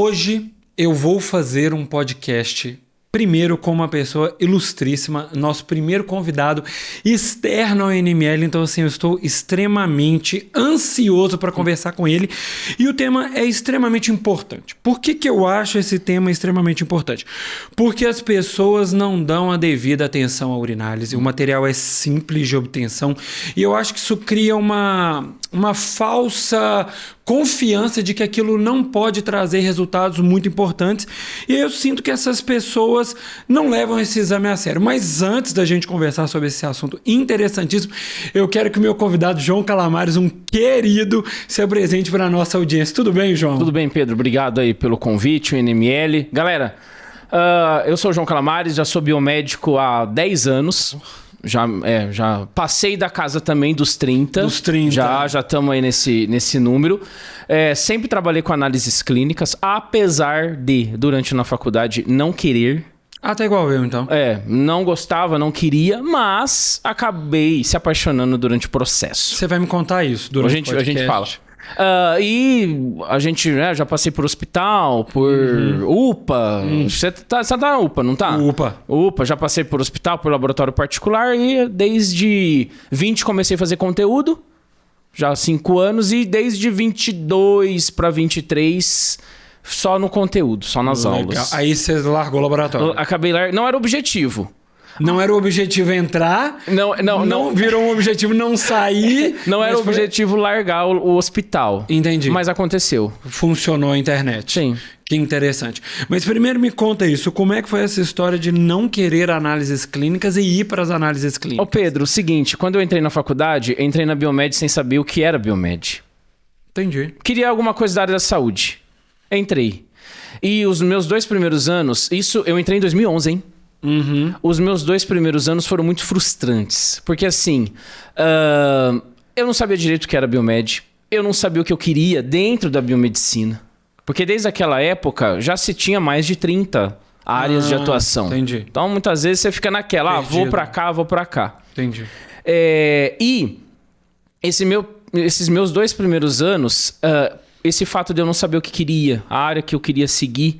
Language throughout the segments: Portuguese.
Hoje eu vou fazer um podcast, primeiro com uma pessoa ilustríssima, nosso primeiro convidado externo ao NML, então assim, eu estou extremamente ansioso para conversar com ele e o tema é extremamente importante. Por que eu acho esse tema extremamente importante? Porque as pessoas não dão a devida atenção à urinálise, o material é simples de obtenção e eu acho que isso cria uma falsa confiança de que aquilo não pode trazer resultados muito importantes e eu sinto que essas pessoas não levam esse exame a sério. Mas antes da gente conversar sobre esse assunto interessantíssimo, eu quero que o meu convidado João Calamares, um querido, se apresente para a nossa audiência. Tudo bem, João? Tudo bem, Pedro. Obrigado aí pelo convite, o NML. Galera, eu sou o João Calamares, já sou biomédico há 10 anos. Já passei da casa também dos 30. Dos 30. Já estamos aí nesse número. Sempre trabalhei com análises clínicas, apesar de, durante na faculdade, não querer. Tá igual eu, então. Não gostava, não queria, mas acabei se apaixonando durante o processo. Você vai me contar isso durante o podcast. A gente fala. E a gente, já passei por hospital, por UPA. Você tá na UPA, não tá? UPA, já passei por hospital, por laboratório particular e desde 20 comecei a fazer conteúdo, já há 5 anos, e desde 22 para 23 só no conteúdo, só nas aulas. Aí você largou o laboratório. Não era objetivo. Não era o objetivo entrar, não virou um objetivo não sair. Não era o objetivo largar o hospital. Entendi. Mas aconteceu. Funcionou a internet. Sim. Que interessante. Mas primeiro me conta isso, como é que foi essa história de não querer análises clínicas e ir para as análises clínicas? Ô Pedro, o seguinte, quando eu entrei na faculdade, entrei na Biomed sem saber o que era Biomed. Entendi. Queria alguma coisa da área da saúde. Entrei. E os meus 2 primeiros anos, eu entrei em 2011, hein? Os meus 2 primeiros anos foram muito frustrantes. Porque assim, eu não sabia direito o que era Biomed. Eu não sabia o que eu queria dentro da biomedicina. Porque desde aquela época já se tinha mais de 30 áreas de atuação. Entendi. Então muitas vezes você fica naquela, vou pra cá. Entendi. E esses meus 2 primeiros anos... esse fato de eu não saber o que queria, a área que eu queria seguir,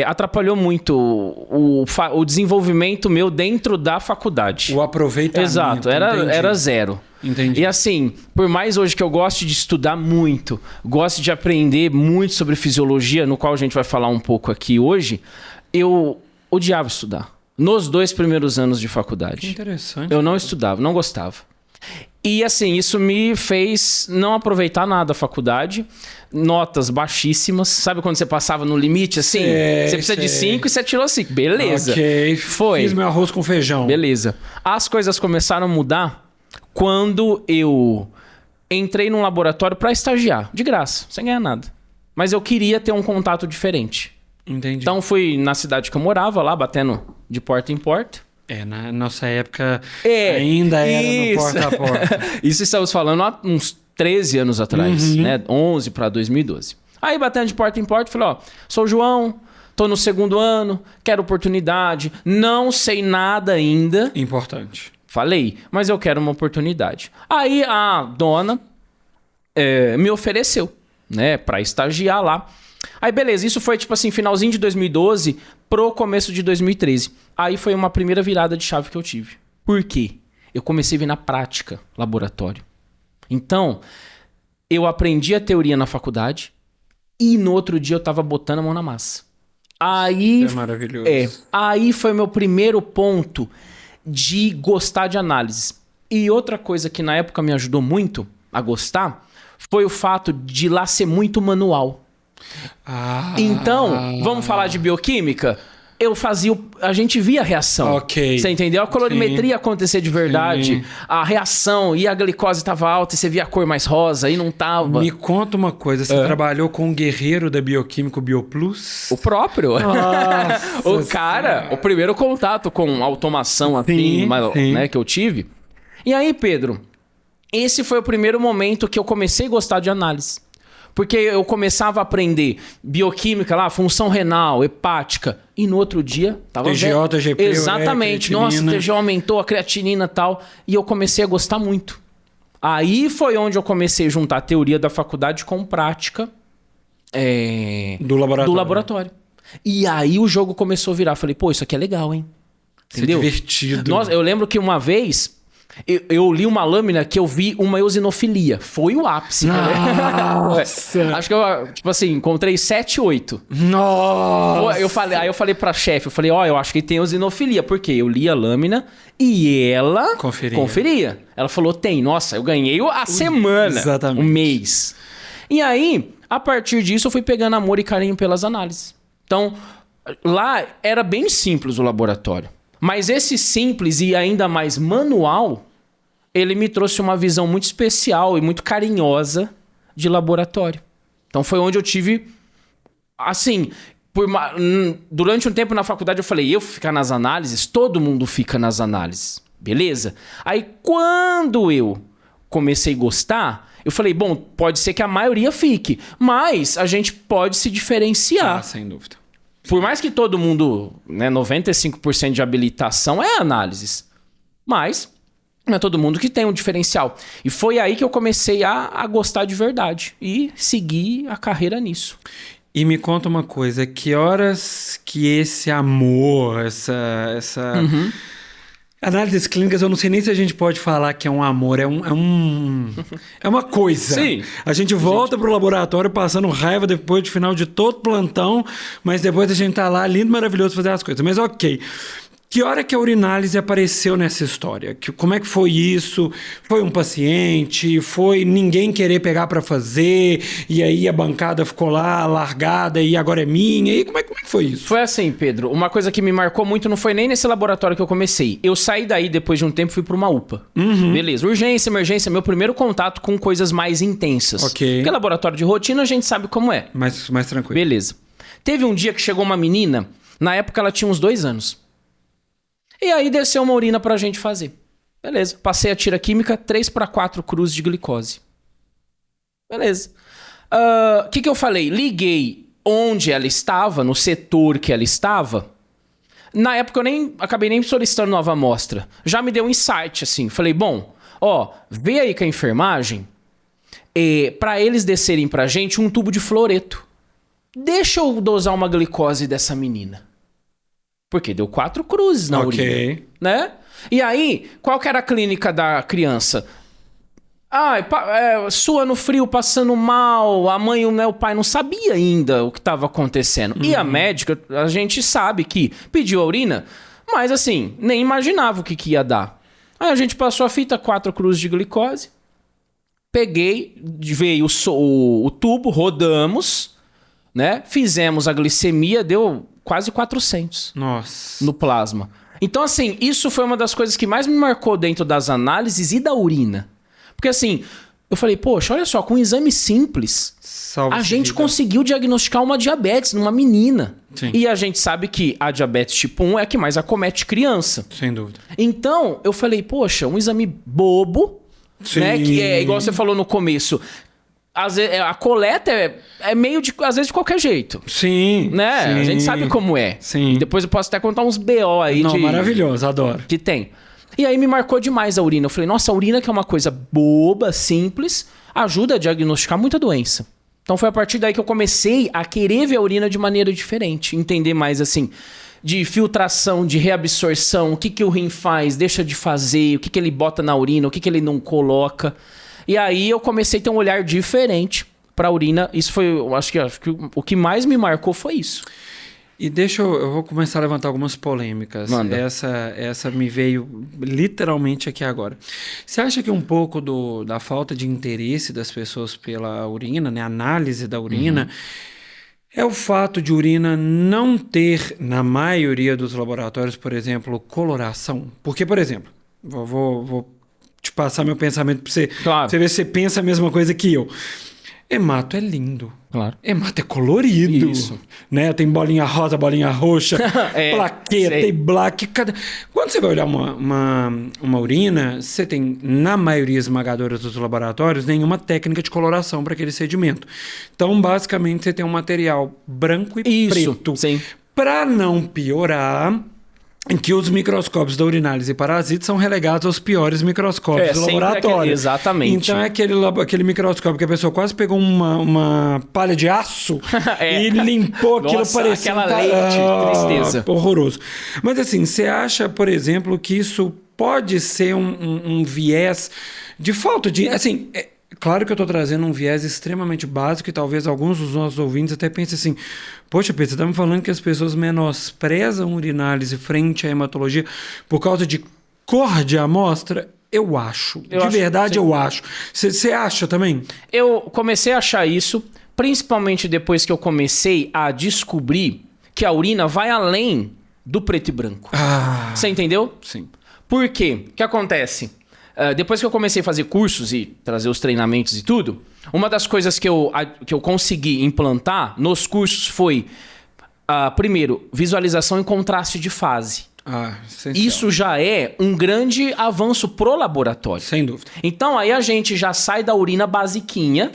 atrapalhou muito o desenvolvimento meu dentro da faculdade. O aproveitamento. Exato, era zero. Entendi. E assim, por mais hoje que eu goste de estudar muito, gosto de aprender muito sobre fisiologia, no qual a gente vai falar um pouco aqui hoje, eu odiava estudar. Nos 2 primeiros anos de faculdade. Que interessante. Eu não estudava, não gostava. E assim, isso me fez não aproveitar nada a faculdade, notas baixíssimas. Sabe quando você passava no limite assim? Você precisa de 5 e você tirou 5. Beleza. Ok, foi. Fiz meu arroz com feijão. Beleza. As coisas começaram a mudar quando eu entrei num laboratório para estagiar, de graça, sem ganhar nada. Mas eu queria ter um contato diferente. Entendi. Então fui na cidade que eu morava, lá batendo de porta em porta. Na nossa época ainda era no porta a porta. Isso estamos falando há uns 13 anos atrás, né? 11 para 2012. Aí batendo de porta em porta, falei, sou o João, tô no 2º ano, quero oportunidade, não sei nada ainda. Importante. Falei, mas eu quero uma oportunidade. Aí a dona me ofereceu, né, para estagiar lá. Aí beleza, isso foi tipo assim, finalzinho de 2012 pro começo de 2013. Aí foi uma primeira virada de chave que eu tive. Por quê? Eu comecei a ver na prática laboratório. Então, eu aprendi a teoria na faculdade e no outro dia eu tava botando a mão na massa. Aí, é maravilhoso. Aí foi meu primeiro ponto de gostar de análises. E outra coisa que na época me ajudou muito a gostar foi o fato de lá ser muito manual. Então, vamos falar de bioquímica? A gente via a reação. Ok. Você entendeu? A colorimetria acontecer de verdade. Sim. A reação, e a glicose estava alta, e você via a cor mais rosa, e não tava. Me conta uma coisa, você trabalhou com um guerreiro da bioquímica, o Bioplus? O próprio. Nossa, o cara, o primeiro contato com automação assim, né, que eu tive. E aí, Pedro, esse foi o primeiro momento que eu comecei a gostar de análise. Porque eu começava a aprender bioquímica lá, função renal, hepática. E no outro dia tava TGO, TGP, exatamente. Nossa, TGO aumentou, a creatinina e tal. E eu comecei a gostar muito. Aí foi onde eu comecei a juntar a teoria da faculdade com prática. Do laboratório. Do laboratório. E aí o jogo começou a virar. Falei, pô, isso aqui é legal, hein? Entendeu? Isso é divertido. Nossa, eu lembro que uma vez eu li uma lâmina que eu vi uma eosinofilia. Foi o ápice. Nossa! Acho que eu, tipo assim, encontrei 7, 8. Nossa! Aí eu falei pra chefe, eu falei, eu acho que tem eosinofilia. Porque eu li a lâmina e ela conferia. Ela falou, tem. Nossa, eu ganhei a semana. Exatamente. Um mês. E aí, a partir disso, eu fui pegando amor e carinho pelas análises. Então, lá era bem simples o laboratório. Mas esse simples e ainda mais manual, ele me trouxe uma visão muito especial e muito carinhosa de laboratório. Então foi onde eu tive, assim, durante um tempo na faculdade eu falei, eu ficar nas análises, todo mundo fica nas análises, beleza? Aí quando eu comecei a gostar, eu falei, bom, pode ser que a maioria fique, mas a gente pode se diferenciar. Sem dúvida. Por mais que todo mundo, né, 95% de habilitação é análises. Mas não é todo mundo que tem um diferencial. E foi aí que eu comecei a gostar de verdade. E seguir a carreira nisso. E me conta uma coisa, que horas que esse amor, essa análises clínicas, eu não sei nem se a gente pode falar que é um amor, é uma coisa. Sim. A gente volta pro laboratório passando raiva depois do final de todo plantão, mas depois a gente tá lá, lindo, maravilhoso, fazer as coisas. Mas ok. Que hora que a urinálise apareceu nessa história? Como é que foi isso? Foi um paciente? Foi ninguém querer pegar para fazer? E aí a bancada ficou lá, largada, e agora é minha? E como é que foi isso? Foi assim, Pedro. Uma coisa que me marcou muito não foi nem nesse laboratório que eu comecei. Eu saí daí, depois de um tempo, fui para uma UPA. Beleza. Urgência, emergência, meu primeiro contato com coisas mais intensas. Ok. Porque laboratório de rotina a gente sabe como é. Mais tranquilo. Beleza. Teve um dia que chegou uma menina, na época ela tinha uns 2 anos. E aí desceu uma urina pra gente fazer. Beleza. Passei a tira química, 3/4 cruzes de glicose. Beleza. O que eu falei? Liguei onde ela estava, no setor que ela estava. Na época eu acabei nem solicitando nova amostra. Já me deu um insight, assim. Falei, bom, vê aí com a enfermagem, pra eles descerem pra gente um tubo de fluoreto. Deixa eu dosar uma glicose dessa menina. Porque deu 4 cruzes na urina, né? E aí, qual que era a clínica da criança? Sua no frio, passando mal, a mãe, né, o pai não sabia ainda o que estava acontecendo. E a médica, a gente sabe que pediu a urina, mas assim, nem imaginava o que ia dar. Aí a gente passou a fita, 4 cruzes de glicose, peguei, veio o tubo, rodamos, né? Fizemos a glicemia, deu quase 400. Nossa. No plasma. Então, assim, isso foi uma das coisas que mais me marcou dentro das análises e da urina. Porque, assim, eu falei, poxa, olha só, com um exame simples, a gente conseguiu diagnosticar uma diabetes numa menina. Sim. E a gente sabe que a diabetes tipo 1 é a que mais acomete criança. Sem dúvida. Então, eu falei, poxa, um exame bobo, né? Que é igual você falou no começo. Às vezes, a coleta é meio de, às vezes, de qualquer jeito. Sim. Né? Sim. A gente sabe como é. Sim. Depois eu posso até contar uns BO aí. Maravilhoso, adoro. Que tem. E aí me marcou demais a urina. Eu falei, nossa, a urina que é uma coisa boba, simples, ajuda a diagnosticar muita doença. Então foi a partir daí que eu comecei a querer ver a urina de maneira diferente. Entender mais, assim, de filtração, de reabsorção, o que o rim faz, deixa de fazer, o que ele bota na urina, o que ele não coloca. E aí eu comecei a ter um olhar diferente para a urina. Isso foi, acho que o que mais me marcou foi isso. E eu vou começar a levantar algumas polêmicas. Manda. Essa me veio literalmente aqui agora. Você acha que um pouco da falta de interesse das pessoas pela urina, né, análise da urina, é o fato de urina não ter, na maioria dos laboratórios, por exemplo, coloração? Porque, por exemplo, vou te passar meu pensamento para você, claro, você ver se você pensa a mesma coisa que eu. Hemato é lindo. Claro. Hemato é colorido. Isso. Né? Tem bolinha rosa, bolinha roxa, plaqueta e black. Quando você vai olhar uma urina, você tem, na maioria esmagadora dos laboratórios, nenhuma técnica de coloração para aquele sedimento. Então, basicamente, você tem um material branco e preto. Sim. Para não piorar, em que os microscópios da urinálise e parasitas são relegados aos piores microscópios do sempre laboratório. Exatamente. Então é aquele microscópio que a pessoa quase pegou uma palha de aço e limpou aquilo. Nossa, parecendo... aquela leite, tristeza. Horroroso. Mas assim, você acha, por exemplo, que isso pode ser um viés de falta de... Assim, claro que eu estou trazendo um viés extremamente básico e talvez alguns dos nossos ouvintes até pensem assim, poxa, Pedro, você está me falando que as pessoas menosprezam urinálise frente à hematologia por causa de cor de amostra? Eu acho. Eu acho. Você acha também? Eu comecei a achar isso, principalmente depois que eu comecei a descobrir que a urina vai além do preto e branco. Você entendeu? Sim. Por quê? O que acontece? Depois que eu comecei a fazer cursos e trazer os treinamentos e tudo, uma das coisas que eu consegui implantar nos cursos foi, primeiro, visualização em contraste de fase. Isso já é um grande avanço pro laboratório. Sem dúvida. Então aí a gente já sai da urina basiquinha,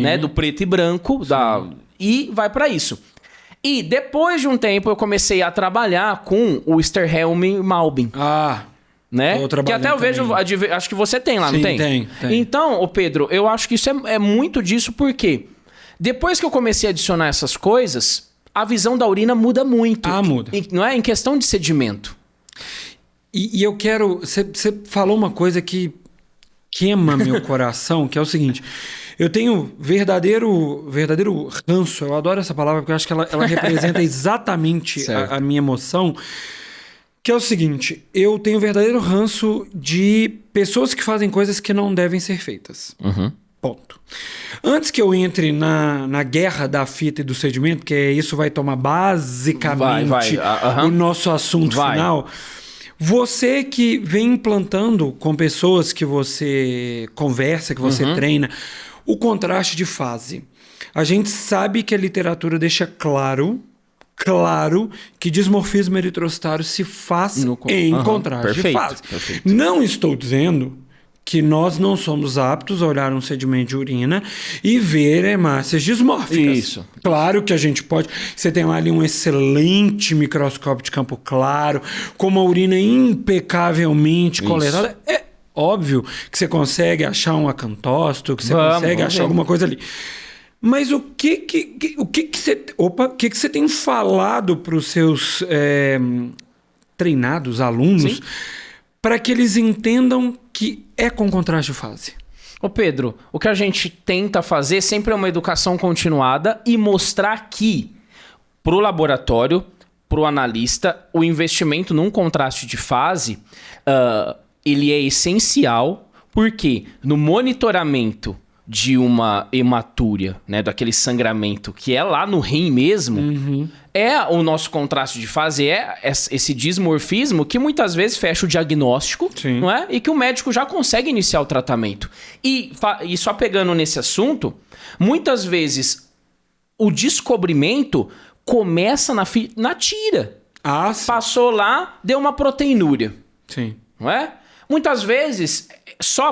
né, do preto e branco, e vai para isso. E depois de um tempo eu comecei a trabalhar com o Sterhelm e Malbin. Né? Que até eu vejo, acho que você tem lá, sim, não tem? Tem. Então, Pedro, eu acho que isso é muito disso, porque depois que eu comecei a adicionar essas coisas, a visão da urina muda muito. Muda. Não é? Em questão de sedimento. E eu quero... Você falou uma coisa que queima meu coração, que é o seguinte... Eu tenho verdadeiro ranço, eu adoro essa palavra, porque eu acho que ela representa exatamente a minha emoção, que é o seguinte, eu tenho verdadeiro ranço de pessoas que fazem coisas que não devem ser feitas. Ponto. Antes que eu entre na guerra da fita e do sedimento, porque isso vai tomar basicamente o nosso assunto final... Você que vem implantando com pessoas que você conversa, que você treina, o contraste de fase. A gente sabe que a literatura deixa claro que dismorfismo eritrocitário se faz em contraste de fase. Perfeito. Não estou dizendo que nós não somos aptos a olhar um sedimento de urina e ver hemácias dismórficas. Isso. Claro que a gente pode. Você tem lá ali um excelente microscópio de campo claro, com uma urina impecavelmente coletada. É óbvio que você consegue achar um acantócito, que você consegue achar alguma coisa ali. Mas o que você tem falado para os seus treinados alunos para que eles entendam que é com contraste de fase? Ô Pedro, o que a gente tenta fazer sempre é uma educação continuada e mostrar que pro laboratório, pro analista, o investimento num contraste de fase, ele é essencial, porque no monitoramento de uma hematúria, né, daquele sangramento que é lá no rim mesmo, o nosso contraste de fase é esse dismorfismo que muitas vezes fecha o diagnóstico, não é? E que o médico já consegue iniciar o tratamento. E só pegando nesse assunto, muitas vezes o descobrimento começa na tira. Passou lá, deu uma proteinúria. Não é? Muitas vezes, só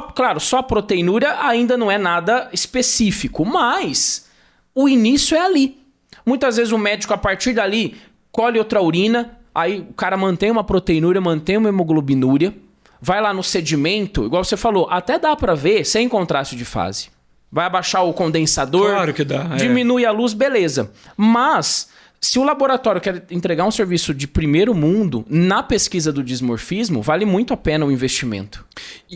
a proteinúria ainda não é nada específico, mas o início é ali. Muitas vezes o médico, a partir dali, colhe outra urina, aí o cara mantém uma proteinúria, mantém uma hemoglobinúria, vai lá no sedimento, igual você falou, até dá para ver sem contraste de fase. Vai abaixar o condensador, claro que dá, diminui a luz, beleza. Mas... se o laboratório quer entregar um serviço de primeiro mundo na pesquisa do dismorfismo, vale muito a pena o investimento.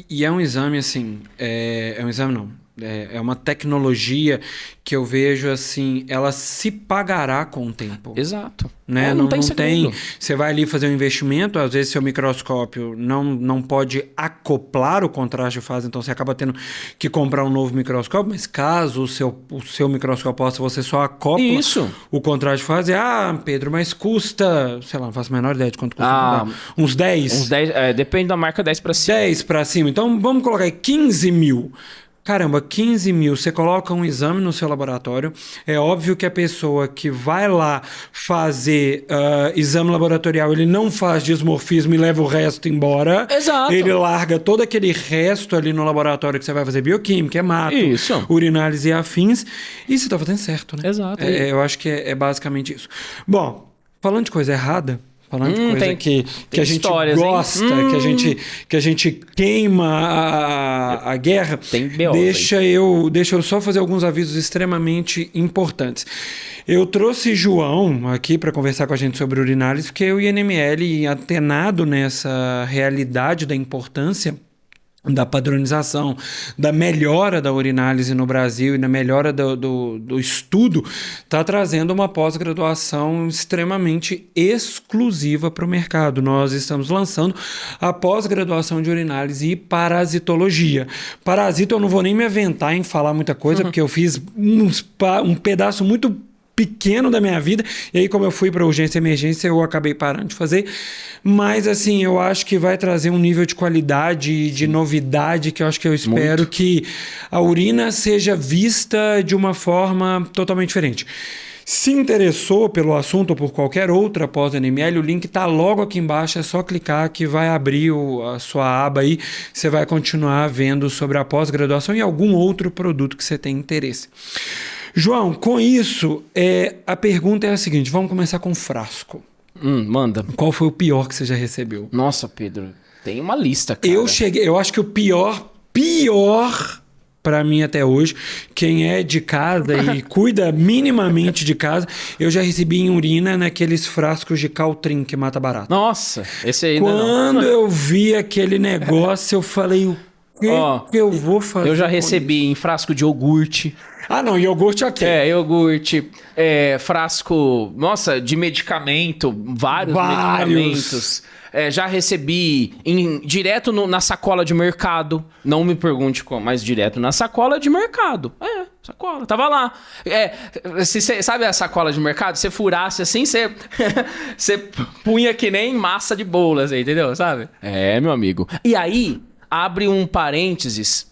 E é um exame, assim... É um exame, não. É uma tecnologia que eu vejo, assim... ela se pagará com o tempo. Exato. Né? Não tem... Você vai ali fazer um investimento, às vezes seu microscópio não pode acoplar o contraste de fase, então você acaba tendo que comprar um novo microscópio, mas caso o seu microscópio possa, você só acopla o contraste de fase. Pedro, mas custa... sei lá, não faço a menor ideia de quanto custa. Uns 10? Uns 10, depende da marca, 10 para cima. 10 para cima. Então vamos colocar aí 15 mil. Caramba, 15 mil, você coloca um exame no seu laboratório, é óbvio que a pessoa que vai lá fazer exame laboratorial, ele não faz dismorfismo e leva o resto embora. Exato. Ele larga todo aquele resto ali no laboratório que você vai fazer bioquímica, hemato, urinálise e afins, e você tá fazendo certo, né? Exato. Eu acho que é basicamente isso. Bom, falando de coisa errada, falando de coisa que a gente histórias, gosta, que a gente queima a guerra. Tem BO, deixa eu só fazer alguns avisos extremamente importantes. Eu trouxe João aqui para conversar com a gente sobre urinálise, porque eu e NML, antenado nessa realidade da importância da padronização, da melhora da urinálise no Brasil e na melhora do estudo, está trazendo uma pós-graduação extremamente exclusiva para o mercado. Nós estamos lançando a pós-graduação de urinálise e parasitologia. Parasita eu não vou nem me aventar em falar muita coisa, porque eu fiz um pedaço muito pequeno da minha vida, e aí como eu fui para urgência e emergência, eu acabei parando de fazer, mas assim, eu acho que vai trazer um nível de qualidade e de novidade que eu espero que a urina seja vista de uma forma totalmente diferente. Se interessou pelo assunto ou por qualquer outra pós-NML, o link está logo aqui embaixo, é só clicar que vai abrir a sua aba aí, você vai continuar vendo sobre a pós-graduação e algum outro produto que você tem interesse. João, com isso, a pergunta é a seguinte, vamos começar com o frasco. Manda. Qual foi o pior que você já recebeu? Nossa, Pedro, tem uma lista, cara. Eu acho que o pior para mim até hoje, quem é de casa e cuida minimamente de casa, eu já recebi em urina naqueles frascos de Caltrim que mata barata. Nossa, esse aí Quando eu vi aquele negócio, eu falei, o que eu vou fazer? Eu já recebi em frasco de iogurte. Ah, não, iogurte aqui. Iogurte, frasco, nossa, de medicamento, vários. Medicamentos. Já recebi direto na sacola de mercado. Não me pergunte como, mas direto na sacola de mercado. Sacola, tava lá. Sabe a sacola de mercado? Você furasse assim, você punha que nem massa de bolas, entendeu? Sabe? Meu amigo. E aí, abre um parênteses.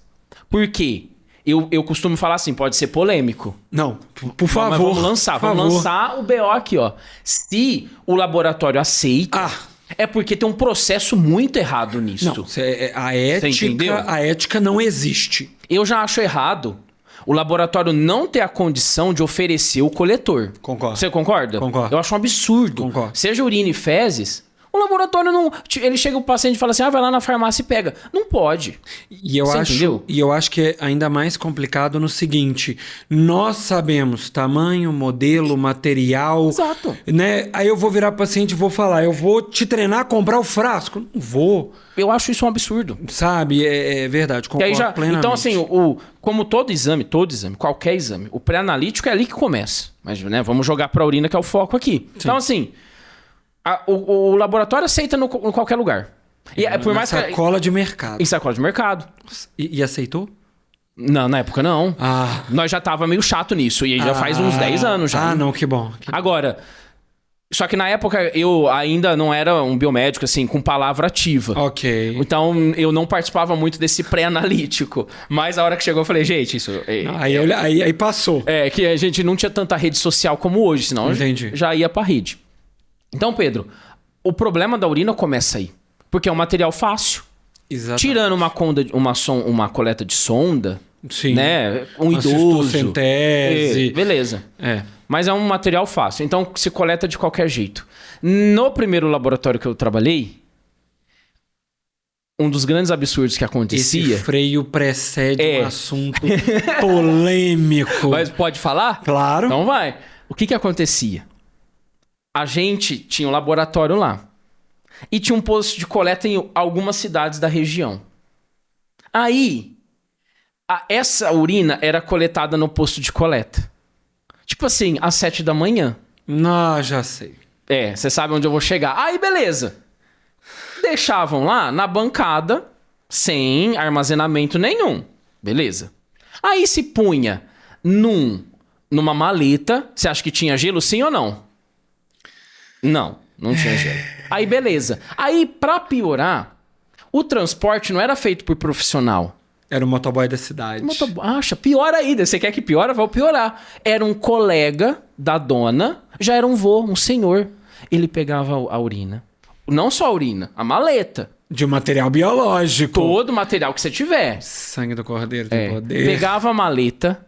Por quê? Eu costumo falar assim, pode ser polêmico. Não, por favor. Mas vamos lançar o BO aqui, ó. Se o laboratório aceita, é porque tem um processo muito errado nisso. Não, a ética não existe. Eu já acho errado o laboratório não ter a condição de oferecer o coletor. Concordo. Você concorda? Concordo. Eu acho um absurdo. Concordo. Seja urina e fezes, o laboratório não... Ele chega o paciente e fala assim, vai lá na farmácia e pega. Não pode. E eu acho que é ainda mais complicado no seguinte, nós sabemos tamanho, modelo, material... Exato. Né? Aí eu vou virar paciente e vou falar, eu vou te treinar a comprar o frasco. Não vou. Eu acho isso um absurdo. Sabe? É verdade, concordo plenamente. Então, assim, como todo exame, qualquer exame, o pré-analítico é ali que começa. Mas, né, vamos jogar pra urina, que é o foco aqui. Sim. Então, assim... O laboratório aceita em qualquer lugar. Por mais sacola de mercado. Em sacola de mercado. E aceitou? Não, na época não. Nós já tava meio chato nisso. E já faz uns 10 anos já. Não, que bom. Agora, só que na época eu ainda não era um biomédico, assim, com palavra ativa. Ok. Então eu não participava muito desse pré-analítico. Mas a hora que chegou eu falei, gente, isso... Aí passou. Que a gente não tinha tanta rede social como hoje, senão já ia pra rede. Então, Pedro, o problema da urina começa aí. Porque é um material fácil. Exatamente. Tirando uma coleta de sonda, sim, né? Um idoso. Cistocentese. Beleza. Mas é um material fácil. Então, se coleta de qualquer jeito. No primeiro laboratório que eu trabalhei, um dos grandes absurdos que acontecia... Esse freio precede um assunto polêmico. Mas pode falar? Claro. Então vai. O que acontecia? A gente tinha um laboratório lá. E tinha um posto de coleta em algumas cidades da região. Aí, essa urina era coletada no posto de coleta. Tipo assim, às 7 da manhã. Não, já sei. Você sabe onde eu vou chegar. Aí, beleza. Deixavam lá na bancada, sem armazenamento nenhum. Beleza. Aí se punha numa maleta. Você acha que tinha gelo, sim ou não? Não tinha gelo. Aí, beleza. Aí, pra piorar, o transporte não era feito por profissional. Era o motoboy da cidade. Pior ainda. Você quer que piora? Vai piorar. Era um colega da dona, já era um vô, um senhor. Ele pegava a urina. Não só a urina, a maleta. De material biológico. Todo material que você tiver. Sangue do cordeiro tem poder. Pegava a maleta,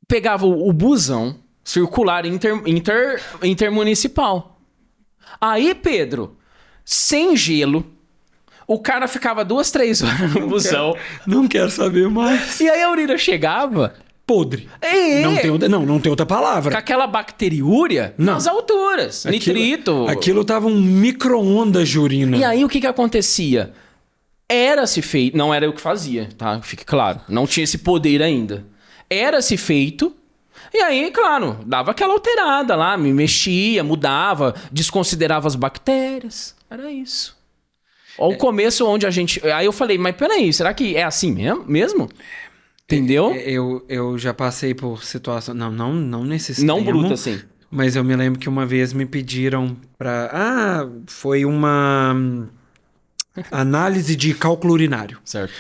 pegava o busão circular intermunicipal. Aí, Pedro, sem gelo, o cara ficava 2, 3 horas no busão. Não quero saber mais. E aí a urina chegava... Podre. É. Não tem outra palavra. Com aquela bacteriúria nas alturas. Nitrito. Aquilo tava um micro-ondas de urina. E aí o que acontecia? Era-se feito... Não era eu que fazia, tá? Fique claro. Não tinha esse poder ainda. Era-se feito... E aí, claro, dava aquela alterada lá, me mexia, mudava, desconsiderava as bactérias. Era isso. Ó, o começo onde a gente... Aí eu falei, mas peraí, será que é assim mesmo? Entendeu? Eu já passei por situação... Não nesse extremo. Não bruta, assim. Mas eu me lembro que uma vez me pediram pra... foi uma análise de cálculo urinário. Certo.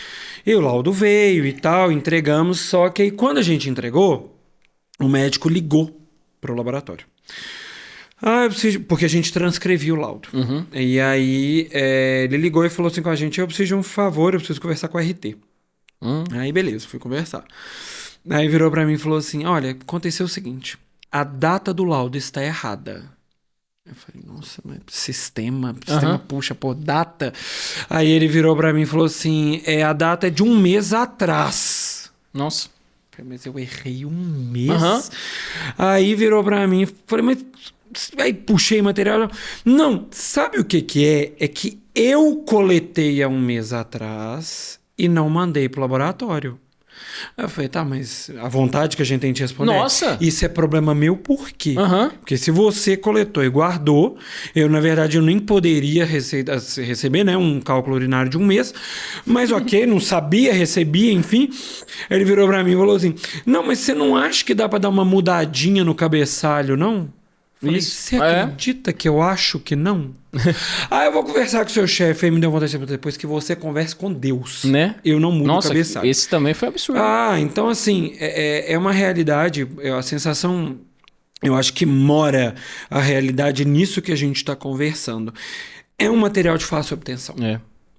E o laudo veio e tal, entregamos, só que aí quando a gente entregou, o médico ligou pro laboratório. Eu preciso... Porque a gente transcrevia o laudo. Uhum. E aí ele ligou e falou assim com a gente, eu preciso de um favor, eu preciso conversar com a RT. Aí beleza, fui conversar. Aí virou pra mim e falou assim, olha, aconteceu o seguinte, a data do laudo está errada. Eu falei, nossa, mas sistema puxa por data. Aí ele virou pra mim e falou assim, a data é de 1 mês atrás. Nossa. Mas eu errei 1 mês? Aí virou pra mim e falei, mas... Aí puxei material. Não, sabe o que é? É que eu coletei há 1 mês atrás e não mandei pro laboratório. Aí eu falei, tá, mas a vontade que a gente tem de responder... Nossa! Isso é problema meu por quê? Porque se você coletou e guardou, na verdade, eu nem poderia receber, né, um cálculo urinário de 1 mês, mas ok, não sabia, recebia, enfim. Ele virou pra mim e falou assim, não, mas você não acha que dá pra dar uma mudadinha no cabeçalho, não? Falei, você acredita que eu acho que não? Eu vou conversar com o seu chefe. Aí me deu vontade de depois que você converse com Deus. Né? Eu não mudo o cabeçalho. Esse também foi absurdo. Então assim, é uma realidade. A sensação, eu acho que mora a realidade nisso que a gente está conversando. É um material de fácil obtenção.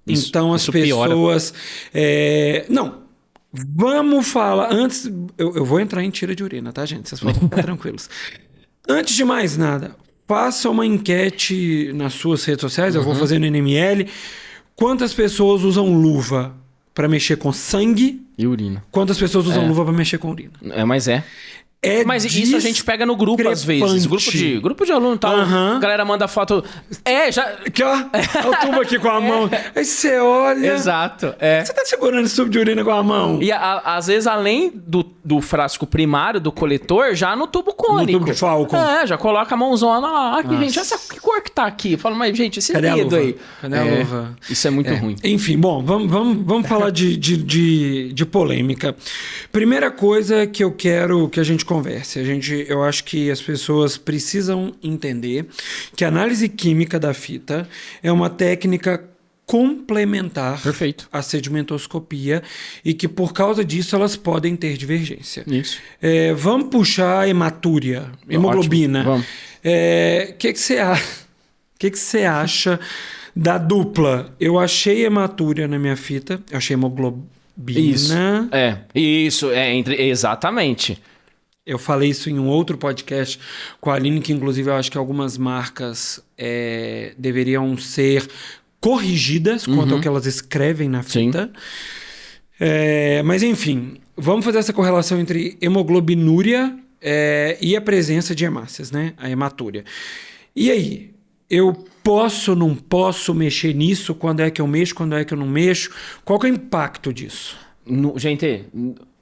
Então as pessoas... Não. Vamos falar... Antes, eu vou entrar em tira de urina, tá, gente? Vocês podem ficar tranquilos. Antes de mais nada, faça uma enquete nas suas redes sociais, eu vou fazer no NML. Quantas pessoas usam luva para mexer com sangue? E urina. Quantas pessoas usam luva para mexer com urina? Mas mas isso a gente pega no grupo às vezes. Grupo de aluno e tal. A galera manda foto. Já. Aqui, ó. O tubo aqui com a mão. Aí você olha. Exato. Você tá segurando esse tubo de urina com a mão. E às vezes, além do frasco primário, do coletor, já no tubo cônico. No tubo Falcon. Já coloca a mãozona lá. Aqui, gente, que cor que tá aqui? Fala, mas, gente, esse dedo aí. Cadê a luva? Isso é muito ruim. Enfim, bom, vamos falar de polêmica. Primeira coisa que eu quero que a gente converse. Eu acho que as pessoas precisam entender que a análise química da fita é uma técnica complementar à sedimentoscopia e que por causa disso elas podem ter divergência. Isso. Vamos puxar a hematúria, hemoglobina. Vamos. Que você acha da dupla? Eu achei hematúria na minha fita, eu achei hemoglobina. Exatamente. Eu falei isso em um outro podcast com a Aline, que inclusive eu acho que algumas marcas deveriam ser corrigidas quanto ao que elas escrevem na fita. Mas enfim, vamos fazer essa correlação entre hemoglobinúria e a presença de hemácias, né? A hematúria. E aí? Eu posso, não posso mexer nisso? Quando é que eu mexo? Quando é que eu não mexo? Qual que é o impacto disso? Gente...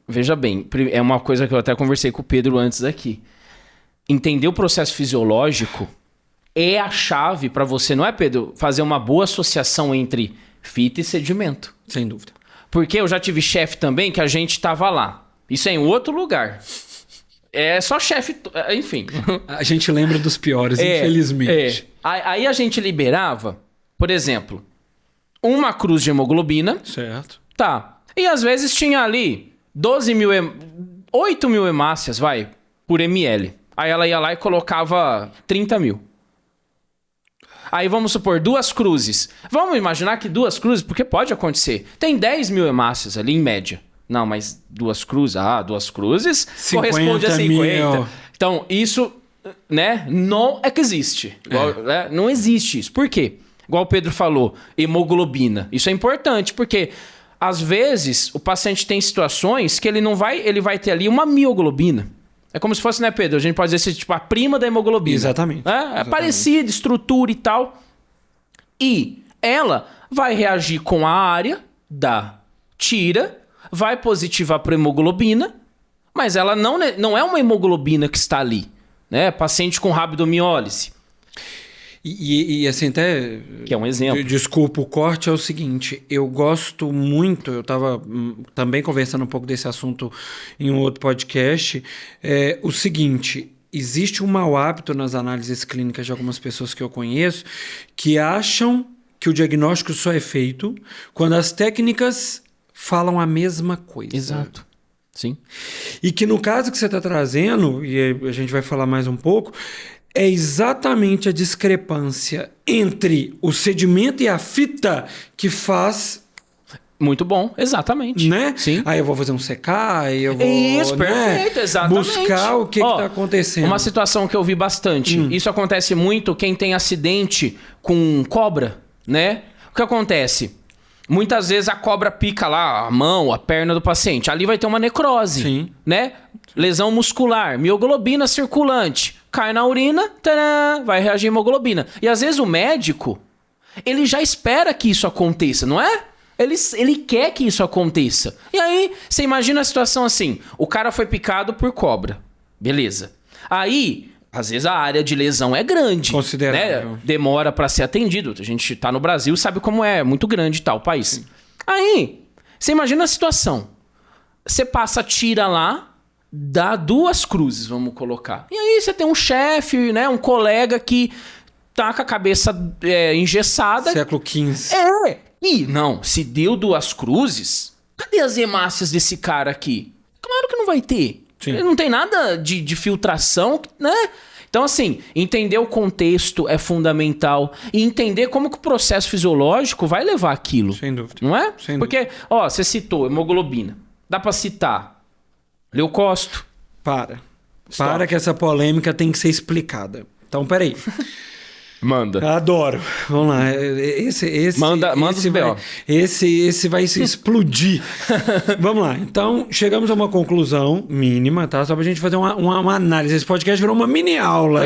Veja bem, é uma coisa que eu até conversei com o Pedro antes aqui. Entender o processo fisiológico é a chave para você, não é, Pedro? Fazer uma boa associação entre fita e sedimento. Sem dúvida. Porque eu já tive chefe também que a gente tava lá. Isso é em outro lugar. É só chefe... Enfim. A gente lembra dos piores, infelizmente. Aí a gente liberava, por exemplo, uma cruz de hemoglobina. Certo. Tá. E às vezes tinha ali... 8 mil hemácias, por ml. Aí ela ia lá e colocava 30 mil. Aí vamos supor, 2 cruzes. Vamos imaginar que 2 cruzes, porque pode acontecer. Tem 10 mil hemácias ali, em média. Não, mas 2 cruzes, 2 cruzes 50 corresponde a 50. mil. Então, isso né? Não existe. Né? Não existe isso. Por quê? Igual o Pedro falou, hemoglobina. Isso é importante, porque às vezes o paciente tem situações que ele vai ter ali uma mioglobina. É como se fosse, né, Pedro? A gente pode dizer assim, tipo, a prima da hemoglobina. Exatamente. É parecida, estrutura e tal. E ela vai reagir com a área da tira, vai positivar para hemoglobina, mas ela não é uma hemoglobina que está ali, né? Paciente com rabdomiólise. E assim, até... Que é um exemplo. Desculpa, o corte é o seguinte, eu gosto muito, eu estava também conversando um pouco desse assunto em um outro podcast, o seguinte, existe um mau hábito nas análises clínicas de algumas pessoas que eu conheço, que acham que o diagnóstico só é feito quando as técnicas falam a mesma coisa. Exato. Sim. E que no caso que você está trazendo, e a gente vai falar mais um pouco, é exatamente a discrepância entre o sedimento e a fita que faz... Muito bom, exatamente. Né? Sim. Aí eu vou fazer um secar, aí eu vou... Isso, perfeito, exatamente. Buscar o que está acontecendo. Uma situação que eu vi bastante. Isso acontece muito quem tem acidente com cobra, né? O que acontece? Muitas vezes a cobra pica lá a mão, a perna do paciente. Ali vai ter uma necrose, Sim. né? Lesão muscular, mioglobina circulante. Cai na urina, tadã, vai reagir a hemoglobina. E às vezes o médico, ele já espera que isso aconteça, não é? Ele quer que isso aconteça. E aí, você imagina a situação assim. O cara foi picado por cobra. Beleza. Aí, às vezes a área de lesão é grande. Considerável. Né? Demora para ser atendido. A gente tá no Brasil, sabe como é muito grande tal o país. Sim. Aí, você imagina a situação. Você passa, tira lá, dá 2 cruzes, vamos colocar. E aí você tem um chefe, né, um colega que tá com a cabeça engessada. Século XV. E, não, se deu 2 cruzes, cadê as hemácias desse cara aqui? Claro que não vai ter. Sim. Ele não tem nada de filtração, né? Então, assim, entender o contexto é fundamental. E entender como que o processo fisiológico vai levar aquilo. Sem dúvida. Não é? Sem Porque, dúvida. Você citou hemoglobina. Dá pra citar leucócito. Para que essa polêmica tem que ser explicada. Então, peraí. Manda. Adoro. Vamos lá. Manda os B.O. Esse vai se explodir. Vamos lá. Então, chegamos a uma conclusão mínima, tá? Só pra gente fazer uma análise. Esse podcast virou uma mini aula.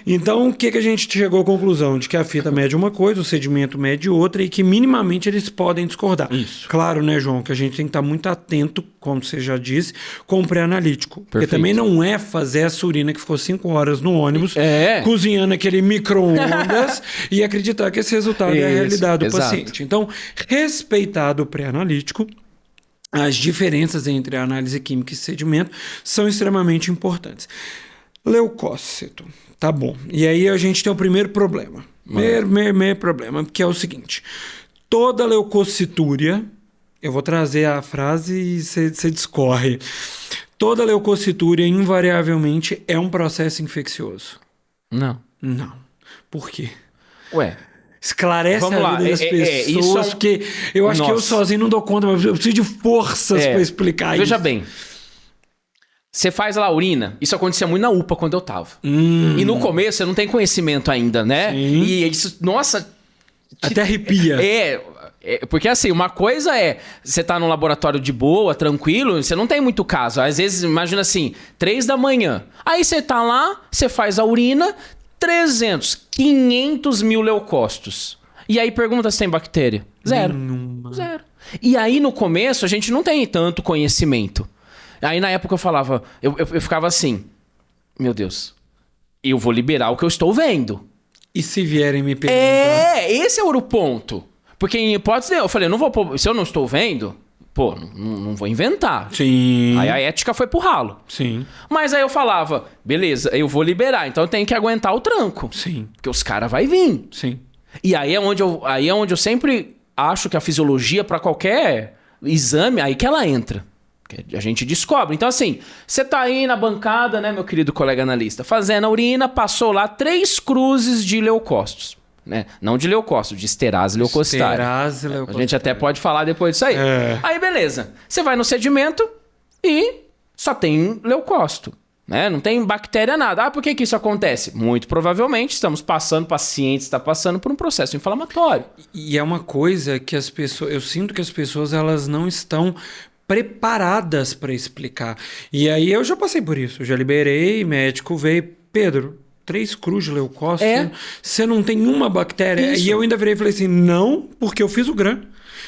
Então, o que a gente chegou à conclusão? De que a fita mede uma coisa, o sedimento mede outra e que minimamente eles podem discordar. Isso. Claro, né, João? Que a gente tem que estar muito atento, como você já disse, com o pré-analítico. Porque também não é fazer essa urina que ficou 5 horas no ônibus, cozinhando aquele micro-ondas e acreditar que esse resultado é a realidade do paciente. Então, respeitado o pré-analítico, as diferenças entre a análise química e sedimento são extremamente importantes. Leucócito, tá bom. E aí a gente tem o primeiro problema. Primeiro problema, que é o seguinte. Toda leucocitúria, eu vou trazer a frase e você discorre. Toda leucocitúria, invariavelmente, é um processo infeccioso. Não. Por quê? Ué. Esclarece a vida das pessoas, porque eu acho que eu sozinho não dou conta, mas eu preciso de forças para explicar isso. Veja bem, você faz lá a urina, isso acontecia muito na UPA quando eu tava. E no começo você não tem conhecimento ainda, né? Sim. E isso, nossa... Até arrepia. Porque assim, uma coisa é, você tá num laboratório de boa, tranquilo, você não tem muito caso. Às vezes, imagina assim, 3 da manhã. Aí você tá lá, você faz a urina... 500 mil leucócitos. E aí pergunta se tem bactéria. Zero. E aí no começo a gente não tem tanto conhecimento. Aí na época eu falava, eu ficava assim, meu Deus, eu vou liberar o que eu estou vendo. E se vierem me perguntar? Esse é o ponto. Porque em hipótese, eu falei, não vou, se eu não estou vendo... Pô, não vou inventar. Sim. Aí a ética foi pro ralo. Sim. Mas aí eu falava, beleza, eu vou liberar, então eu tenho que aguentar o tranco. Sim. Porque os caras vão vir. Sim. E aí é onde eu sempre acho que a fisiologia, para qualquer exame, aí que ela entra. A gente descobre. Então, assim, você tá aí na bancada, né, meu querido colega analista, fazendo a urina, passou lá 3 cruzes de leucócitos. Né? Não de leucócito, de esterase leucocitária. Esterase leucocitária. A gente até pode falar depois disso aí. Aí, beleza. Você vai no sedimento e só tem leucócito. né? Não tem bactéria, nada. Por que isso acontece? Muito provavelmente o paciente está passando por um processo inflamatório. E é uma coisa que eu sinto que as pessoas elas não estão preparadas para explicar. E aí eu já passei por isso, eu já liberei, médico veio, Pedro, 3 crus de leucócito, você não tem uma bactéria. Isso. E eu ainda virei e falei assim, não, porque eu fiz o GRAM.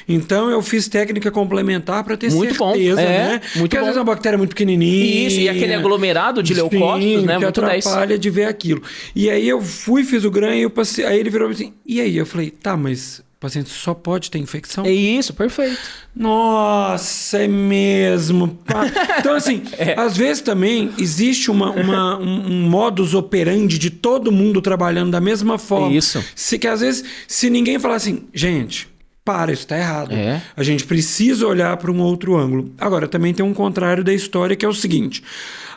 Então eu fiz técnica complementar para ter muito certeza, né? Porque às vezes é uma bactéria muito pequenininha. Isso, e aquele aglomerado de leucócitos, né? Que muito atrapalha de ver aquilo. E aí eu fiz o GRAM e aí ele virou assim, e aí? Eu falei, tá, mas o paciente só pode ter infecção? É isso, perfeito. Nossa, é mesmo. Então, assim, às vezes também existe um modus operandi de todo mundo trabalhando da mesma forma. Isso. Que às vezes, se ninguém falar assim, gente, isso tá errado. A gente precisa olhar para um outro ângulo. Agora, também tem um contrário da história, que é o seguinte.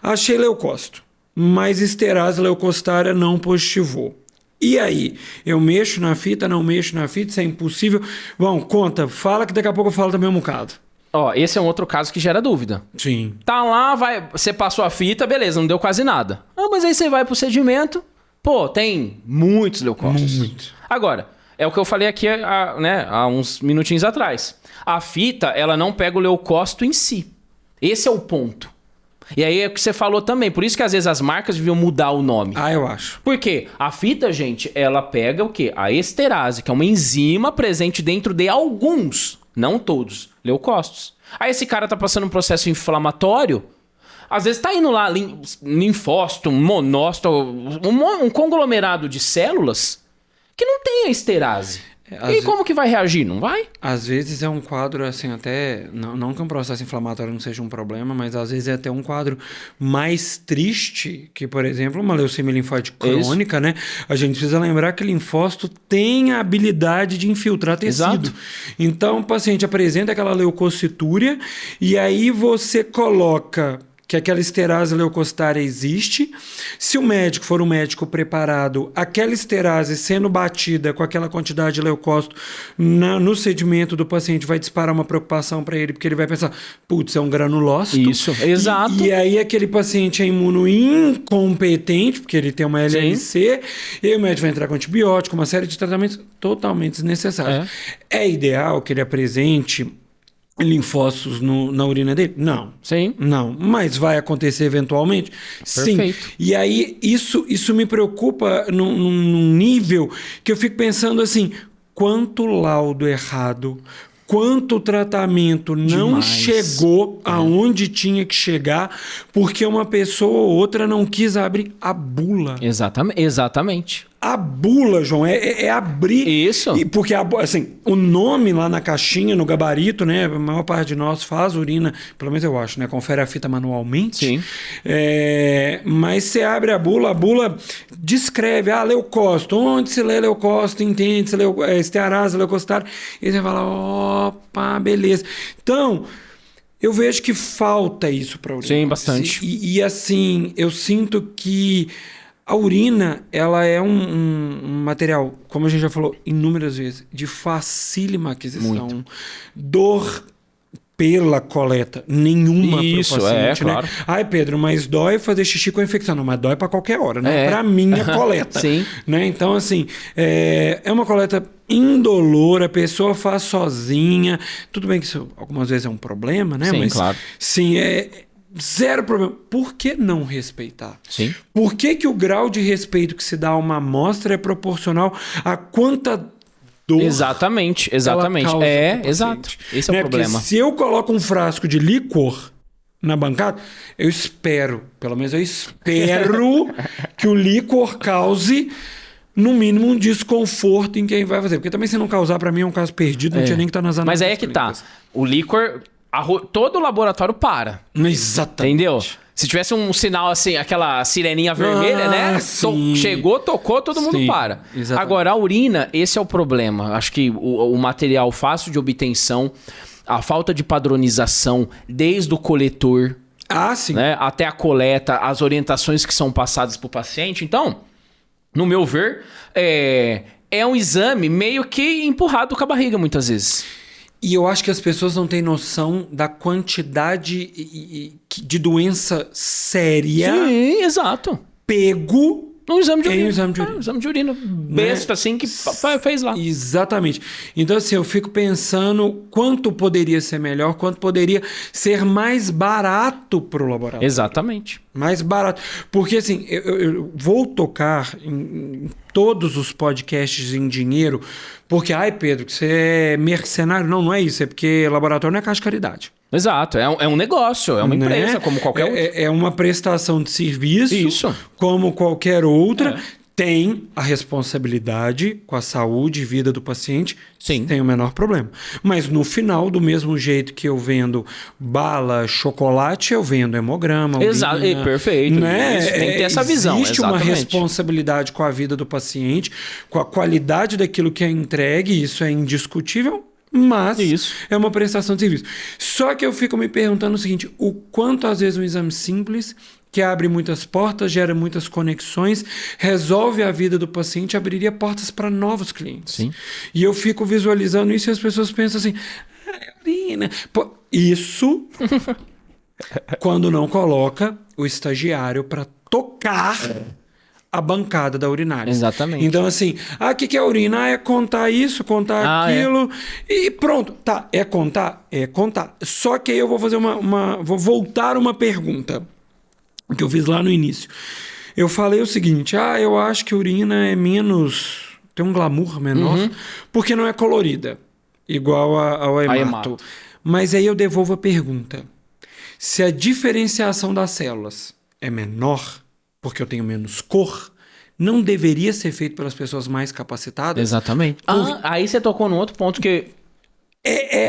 Achei leucócito, mas esterase leucocitária não positivou. E aí? Eu mexo na fita, não mexo na fita, isso é impossível. Bom, conta, fala que daqui a pouco eu falo também um bocado. Ó, esse é um outro caso que gera dúvida. Sim. Tá lá, você passou a fita, beleza, não deu quase nada. Mas aí você vai pro sedimento, tem muitos leucócitos. Muito. Agora, é o que eu falei aqui há uns minutinhos atrás. A fita, ela não pega o leucócito em si. Esse é o ponto. E aí é o que você falou também. Por isso que às vezes as marcas deviam mudar o nome. Eu acho. Por quê? A fita, gente, ela pega o quê? A esterase, que é uma enzima presente dentro de alguns, não todos, leucócitos. Aí esse cara tá passando um processo inflamatório, às vezes tá indo lá linfócito, monócito, um conglomerado de células que não tem a esterase. E como que vai reagir? Não vai? Às vezes é um quadro, assim, até... Não que um processo inflamatório não seja um problema, mas às vezes é até um quadro mais triste que, por exemplo, uma leucemia linfóide crônica, né? A gente precisa lembrar que linfócito tem a habilidade de infiltrar tecido. Exato. Então, o paciente apresenta aquela leucocitúria e aí você coloca que aquela esterase leucocitária existe. Se o médico for um médico preparado, aquela esterase sendo batida com aquela quantidade de leucócito no sedimento do paciente vai disparar uma preocupação para ele, porque ele vai pensar, putz, é um granulócito. Isso, exato. E aí aquele paciente é imunoincompetente, porque ele tem uma LLC, e aí o médico vai entrar com antibiótico, uma série de tratamentos totalmente desnecessários. É ideal que ele apresente linfócitos na urina dele? Não. Sim. Não. Mas vai acontecer eventualmente? Perfeito. Sim. E aí isso me preocupa num nível que eu fico pensando assim, quanto laudo errado, quanto tratamento não chegou aonde tinha que chegar porque uma pessoa ou outra não quis abrir a bula. Exatamente. A bula, João, é abrir... Isso. Porque, assim, o nome lá na caixinha, no gabarito, né? A maior parte de nós faz urina, pelo menos eu acho, né? Confere a fita manualmente. Sim. Mas você abre a bula descreve, leucócito. Onde se lê leucócito, entende, se esterase, leucocitária. E você fala, opa, beleza. Então... eu vejo que falta isso para a urina. Sim, bastante. E assim, eu sinto que a urina, ela é um material, como a gente já falou inúmeras vezes, de facílima aquisição. Muito. Dor pela coleta nenhuma para o paciente, né? Claro. Ai, Pedro, mas dói fazer xixi com infecção. Não, mas dói para qualquer hora, né? Para mim é coleta. Sim. Né? Então, assim, é uma coleta indolor, a pessoa faz sozinha. Tudo bem que isso algumas vezes é um problema, né? Sim, mas, claro. Sim, zero problema. Por que não respeitar? Sim. Por que o grau de respeito que se dá a uma amostra é proporcional a quanta dor? Exatamente. Exato. Esse é o problema. Porque se eu coloco um frasco de licor na bancada, eu espero que o licor cause no mínimo um desconforto em quem vai fazer. Porque também se não causar, para mim é um caso perdido, não tinha nem que estar nas análises. Mas aí é que tá. O licor, todo o laboratório para. Exatamente. Entendeu? Se tivesse um sinal assim, aquela sireninha vermelha, né? Chegou, tocou, todo mundo para. Exatamente. Agora, a urina, esse é o problema. Acho que o material fácil de obtenção, a falta de padronização desde o coletor, sim. Né, até a coleta, as orientações que são passadas para o paciente. Então, no meu ver, é um exame meio que empurrado com a barriga, muitas vezes. E eu acho que as pessoas não têm noção da quantidade de doença séria Sim, exato. pego Um exame de urina. em exame de urina. Exame de urina besta, assim, que fez lá. Exatamente. Então, assim, eu fico pensando quanto poderia ser melhor, quanto poderia ser mais barato para o laboratório. Exatamente. Mais barato. Porque, assim, eu vou tocar em todos os podcasts em dinheiro, porque, ai, Pedro, que você é mercenário. Não, não é isso. É porque laboratório não é caixa de caridade. Exato. É um negócio, é uma empresa, Né? como qualquer outra. É uma prestação de serviço, Isso. como qualquer outra. Tem a responsabilidade com a saúde e vida do paciente, Sim. tem o menor problema. Mas no final, do mesmo jeito que eu vendo bala, chocolate, eu vendo hemograma. Exato, urina, perfeito. né? Isso, tem que ter essa visão. Existe uma exatamente. responsabilidade com a vida do paciente, com a qualidade daquilo que é entregue, isso é indiscutível. Mas Isso. é uma prestação de serviço. Só que eu fico me perguntando o seguinte: o quanto às vezes um exame simples, que abre muitas portas, gera muitas conexões, resolve a vida do paciente, abriria portas para novos clientes. Sim. E eu fico visualizando isso e as pessoas pensam assim: urina. Pô, isso quando não coloca o estagiário para tocar a bancada da urinária. Exatamente. Então, assim, o que é urinar? É contar isso, contar aquilo, e pronto. Tá, é contar? É contar. Só que aí eu vou fazer vou voltar uma pergunta que eu fiz lá no início. Eu falei o seguinte, eu acho que urina é menos... tem um glamour menor, porque não é colorida, igual ao hemato. Mas aí eu devolvo a pergunta. Se a diferenciação das células é menor, porque eu tenho menos cor, não deveria ser feito pelas pessoas mais capacitadas? Exatamente. Aí você tocou num outro ponto que...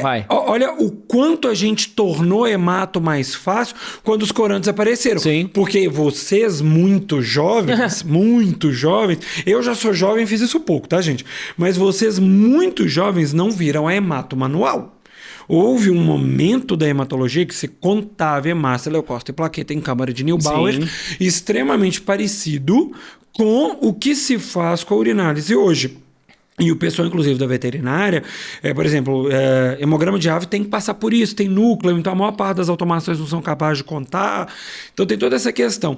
Vai. Olha o quanto a gente tornou hemato mais fácil quando os corantes apareceram. Sim. Porque vocês, muito jovens, eu já sou jovem, fiz isso pouco, tá, gente? Mas vocês, muito jovens, não viram a hemato manual. Houve um momento da hematologia que se contava hemácia, leucócito e plaqueta em câmara de Neubauer, extremamente parecido com o que se faz com a urinálise hoje. E o pessoal, inclusive, da veterinária, por exemplo, hemograma de ave tem que passar por isso, tem núcleo, então a maior parte das automações não são capazes de contar. Então tem toda essa questão.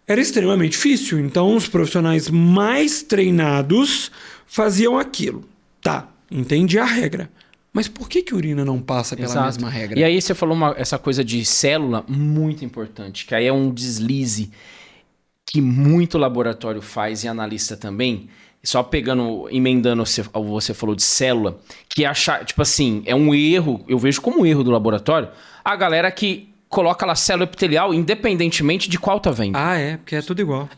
Era extremamente difícil, então os profissionais mais treinados faziam aquilo. Tá, entendi a regra. Mas por que a urina não passa pela mesma regra? E aí você falou essa coisa de célula muito importante, que aí é um deslize que muito laboratório faz e analista também. Só emendando você falou de célula, que achar, tipo assim, é um erro, eu vejo como um erro do laboratório, a galera que coloca lá célula epitelial independentemente de qual tá vendo. Porque é tudo igual.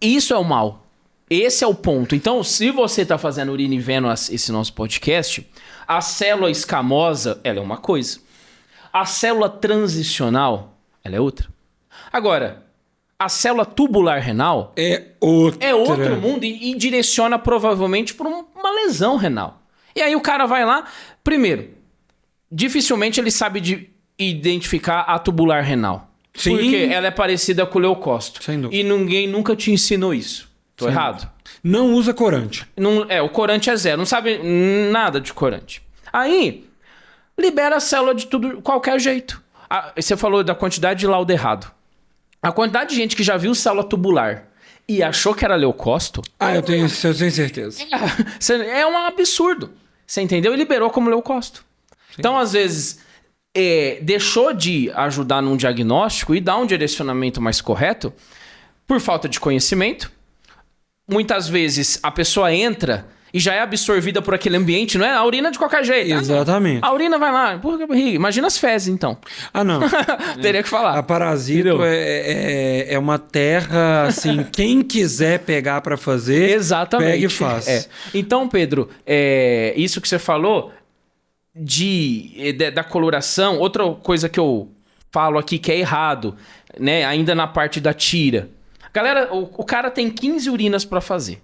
Isso é o mal. Esse é o ponto. Então, se você tá fazendo urina e vendo esse nosso podcast, a célula escamosa, ela é uma coisa. A célula transicional, ela é outra. Agora, a célula tubular renal é outro mundo e direciona provavelmente por uma lesão renal. E aí o cara vai lá, primeiro, dificilmente ele sabe identificar a tubular renal. Sim. Porque ela é parecida com o leucócito. Sem dúvida. E ninguém nunca te ensinou isso. Tô errado? Não usa corante. O corante é zero, não sabe nada de corante. Aí, libera a célula de tudo, qualquer jeito. Você falou da quantidade de laudo errado. A quantidade de gente que já viu célula tubular e achou que era leucócito... Eu tenho certeza. É um absurdo. Você entendeu? E liberou como leucócito. Sim. Então, às vezes, deixou de ajudar num diagnóstico e dar um direcionamento mais correto por falta de conhecimento. Muitas vezes, a pessoa entra e já é absorvida por aquele ambiente, não é? A urina de qualquer jeito. Exatamente. A urina vai lá, empurra a barriga. Imagina as fezes, então. Não. Teria que falar. A Parasito é uma terra, assim, quem quiser pegar para fazer, exatamente. Pega e faz. Então, Pedro, isso que você falou da coloração, outra coisa que eu falo aqui que é errado, né? Ainda na parte da tira. Galera, o cara tem 15 urinas para fazer.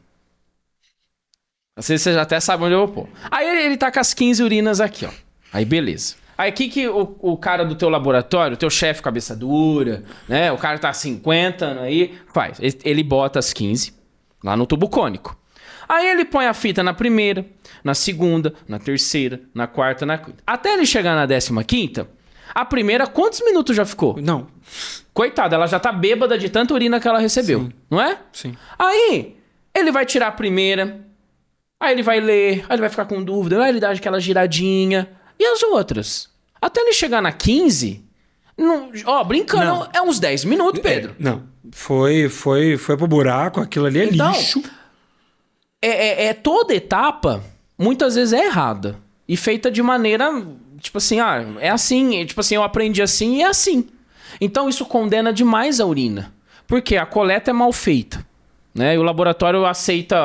Você já até sabe onde eu vou pôr. Aí ele tá com as 15 urinas aqui, ó. Aí beleza. Aí o que o cara do teu laboratório, o teu chefe cabeça dura, né? O cara tá 50 aí, faz. Ele bota as 15 lá no tubo cônico. Aí ele põe a fita na primeira, na segunda, na terceira, na quarta, na quinta. Até ele chegar na 15ª, a primeira, quantos minutos já ficou? Não. Coitada, ela já tá bêbada de tanta urina que ela recebeu, Sim. não é? Sim. Aí, ele vai tirar a primeira, aí ele vai ler, aí ele vai ficar com dúvida, aí ele dá aquela giradinha. E as outras? Até ele chegar na 15, brincando, Não. é uns 10 minutos, Pedro. Não. Foi pro buraco, aquilo ali é Então, lixo. Toda etapa, muitas vezes é errada. E feita de maneira, tipo assim, é assim, tipo assim, eu aprendi assim e é assim. Então isso condena demais a urina. Porque a coleta é mal feita, né? E o laboratório aceita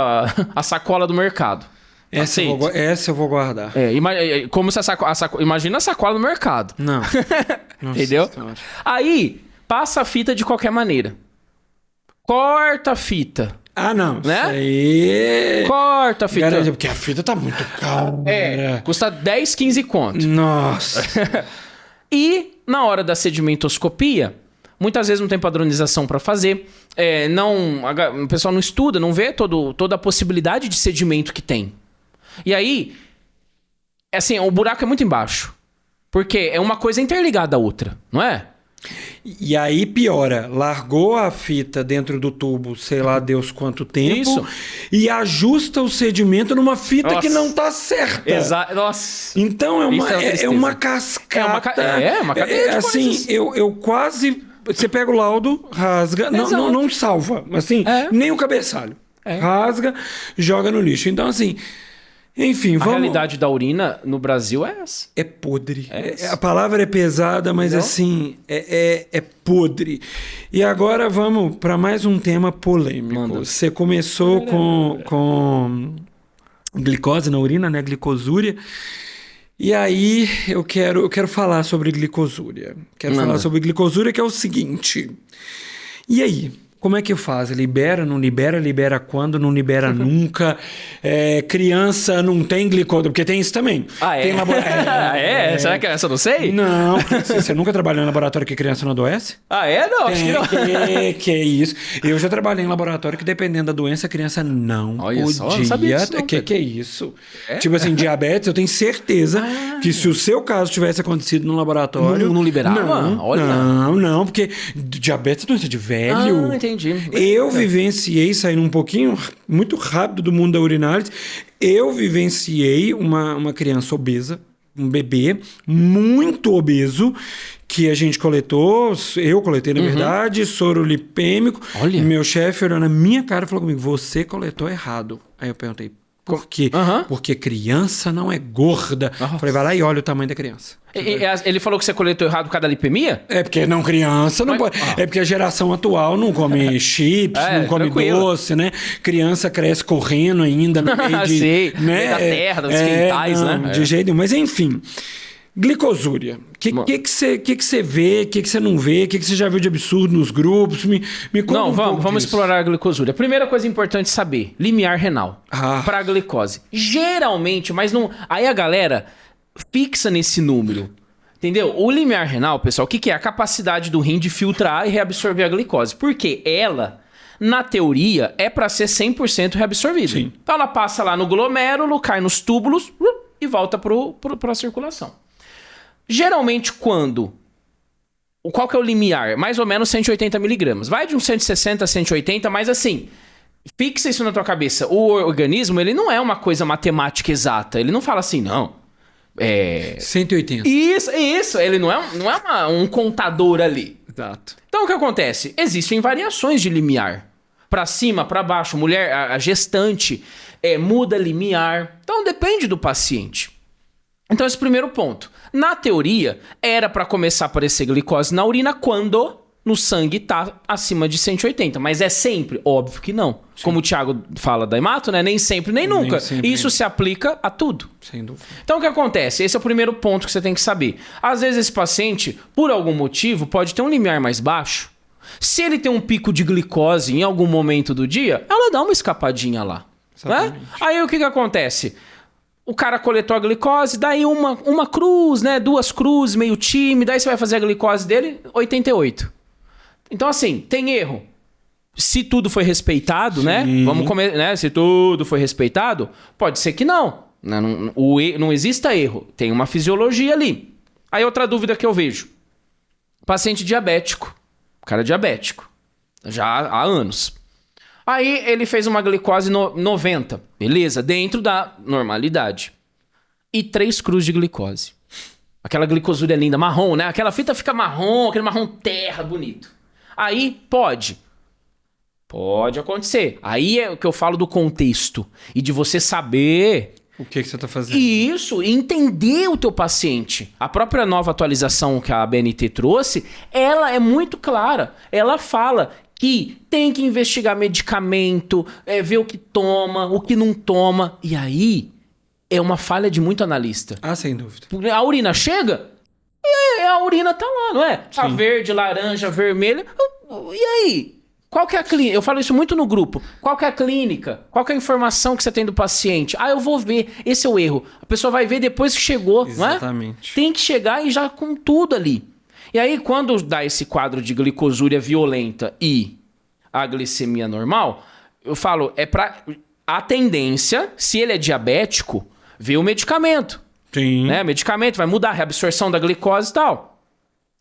a sacola do mercado. Essa eu vou guardar. Como se imagina a sacola do mercado. Não. Nossa Entendeu? Senhora. Aí, passa a fita de qualquer maneira. Corta a fita. Ah, não. Né? Isso aí... Corta a fita. Garante, porque a fita tá muito cara. Custa 10, 15 conto. Nossa. E, na hora da sedimentoscopia, muitas vezes não tem padronização para fazer. O pessoal não estuda, não vê toda a possibilidade de sedimento que tem. E aí, assim, o buraco é muito embaixo. Porque é uma coisa interligada à outra, não é? E aí piora. Largou a fita dentro do tubo, sei lá Deus quanto tempo. Isso. E ajusta o sedimento numa fita Nossa. que não tá certa. Exato. Nossa. Então Isso é uma cascata. É uma cadeia de assim, coisas. eu quase... Você pega o laudo, rasga... Não salva. Assim, nem o cabeçalho. Rasga, joga no lixo. Então, assim... Enfim, A realidade da urina no Brasil é essa. É podre. A palavra é pesada, mas assim, é podre. E agora vamos para mais um tema polêmico. Manda. Você começou com glicose na urina, né? Glicosúria. E aí eu quero falar sobre glicosúria. Falar sobre glicosúria, que é o seguinte. E aí? Como é que faz? Libera, não libera? Libera quando? Não libera nunca? Criança não tem glicose, porque tem isso também. Tem laboratório. Será que essa eu não sei? Não, você nunca trabalhou em laboratório que criança não adoece? Não, acho que não. Que é isso. Eu já trabalhei em laboratório que, dependendo da doença, a criança não Olha podia. só, não sabia disso não, que é isso? Tipo assim, diabetes, eu tenho certeza que se o seu caso tivesse acontecido no laboratório... Não liberava? Não, porque diabetes é doença de velho. Entendi. Eu vivenciei, saindo um pouquinho, muito rápido do mundo da urinálise, eu vivenciei uma criança obesa, um bebê muito obeso, que a gente coletou, eu coletei na verdade, soro lipêmico. Olha. Meu chefe olhou na minha cara e falou comigo, você coletou errado. Aí eu perguntei, por quê? Porque criança não é gorda. Falei, vai lá e olha o tamanho da criança. Ele falou que você coletou errado por causa da lipemia? É porque não criança, não pode. É porque a geração atual não come chips, não come tranquilo. doce, né? Criança cresce correndo ainda no meio de... Sei, né? no meio da terra, dos quintais, né? De jeito nenhum. Mas enfim, glicosúria. O que você vê, o que você não vê, o que você já viu de absurdo nos grupos? Me conta vamos explorar a glicosúria. Primeira coisa importante saber, limiar renal para a glicose. Geralmente, mas não... Aí a galera fixa nesse número, entendeu? O limiar renal, pessoal, o que é? A capacidade do rim de filtrar e reabsorver a glicose. Porque ela, na teoria, é para ser 100% reabsorvida. Sim. Então ela passa lá no glomérulo, cai nos túbulos e volta para a circulação. Geralmente, qual que é o limiar? Mais ou menos 180 miligramas. Vai de uns 160 a 180, mas assim, fixa isso na tua cabeça. O organismo, ele não é uma coisa matemática exata. Ele não fala assim, não. 180. Isso. Ele não é um contador ali. Exato. Então, o que acontece? Existem variações de limiar. Pra cima, pra baixo. Mulher, a gestante, muda limiar. Então, depende do paciente. Então, esse primeiro ponto. Na teoria, era para começar a aparecer glicose na urina quando no sangue tá acima de 180. Mas é sempre? Óbvio que não. Sim. Como o Thiago fala da Hemato, né? Nem sempre, nem nunca. Isso se aplica a tudo. Sem dúvida. Então, o que acontece? Esse é o primeiro ponto que você tem que saber. Às vezes, esse paciente, por algum motivo, pode ter um limiar mais baixo. Se ele tem um pico de glicose em algum momento do dia, ela dá uma escapadinha lá. Né? Aí, o que acontece? O cara coletou a glicose, daí uma cruz, né? 2 cruzes, meio tímida. Aí você vai fazer a glicose dele, 88. Então, assim, tem erro? Se tudo foi respeitado, Sim. né? Vamos comer, né? Se tudo foi respeitado, pode ser que não. Não exista erro. Tem uma fisiologia ali. Aí outra dúvida que eu vejo. Paciente diabético. Cara diabético. Já há anos. Aí ele fez uma glicose 90. Beleza, dentro da normalidade. E 3 cruzes de glicose. Aquela glicosúria linda, marrom, né? Aquela fita fica marrom, aquele marrom terra bonito. Aí pode acontecer. Aí é o que eu falo do contexto. E de você saber... O que você tá fazendo? Isso, entender o teu paciente. A própria nova atualização que a BNT trouxe, ela é muito clara. Ela fala que tem que investigar medicamento, ver o que toma, o que não toma. E aí, é uma falha de muito analista. Ah, sem dúvida. A urina chega, e a urina tá lá, não é? Tá verde, laranja, vermelha. E aí? Qual que é a clínica? Eu falo isso muito no grupo. Qual que é a clínica? Qual que é a informação que você tem do paciente? Ah, eu vou ver. Esse é o erro. A pessoa vai ver depois que chegou, não é? Exatamente. Tem que chegar e já com tudo ali. E aí, quando dá esse quadro de glicosúria violenta e a glicemia normal, eu falo, a tendência, se ele é diabético, ver o medicamento. Sim. Né? Medicamento vai mudar a reabsorção da glicose e tal.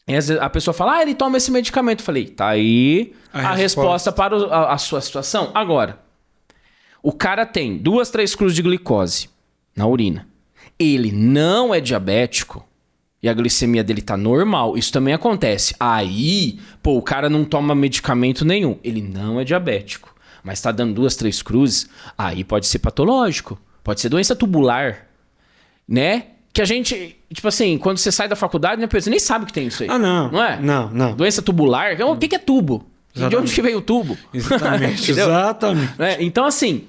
E às vezes a pessoa fala, ele toma esse medicamento. Eu falei, tá aí a resposta para a sua situação. Agora, o cara tem 2, 3 cruzes de glicose na urina. Ele não é diabético e a glicemia dele tá normal. Isso também acontece. Aí, o cara não toma medicamento nenhum. Ele não é diabético, mas tá dando 2, 3 cruzes. Aí pode ser patológico. Pode ser doença tubular, né? Que a gente, tipo assim, quando você sai da faculdade, né, você nem sabe que tem isso aí. Ah, não. Não é? Não. Doença tubular. O que é tubo? Exatamente. De onde que veio o tubo? Exatamente. Exatamente. Então, assim,